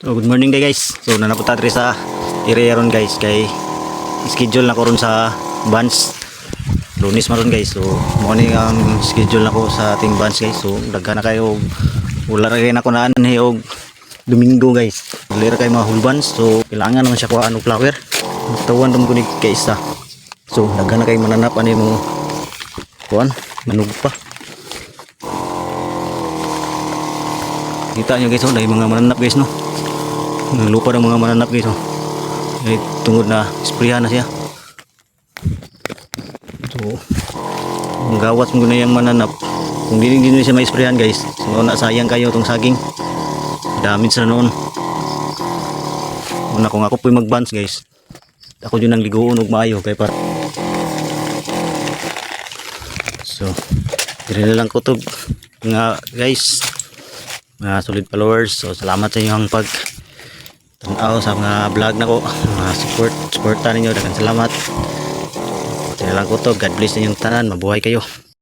So good morning day guys. So nanapunta tayo sa area ron guys kay schedule na ko ron sa Vans. Lunes maron guys. So morning ang schedule na ko sa ating Vans guys. So daghan na kayo wala ra kay nako naan ni og Domingo guys. Wala ra kay mga whole Vans. So kailangan naman siya kuha ano flower. Tawan dum ko ni kay isa. So daghan na kay mananap ani mo kuan manug pa. Kita nyo guys, dahil mga mananap guys no. Lupa ng mga mananap guys oh. Eh, tungod na sprayan na siya. So ang gawat mo na yung mananap. Kung hindi siya may sprayan guys, so na sayang kayo itong saging. Damage na noon. Una kung ako po'y mag-Vans guys, ako yun ang ligoon og maayo kay para. So dire na lang ko to nga guys, mga solid followers. So salamat sa inyong pag tanaw sa mga vlog na ko, mga supportan ninyo, daghang salamat. Kaya lang ko to, God bless ninyong tanan, mabuhay kayo.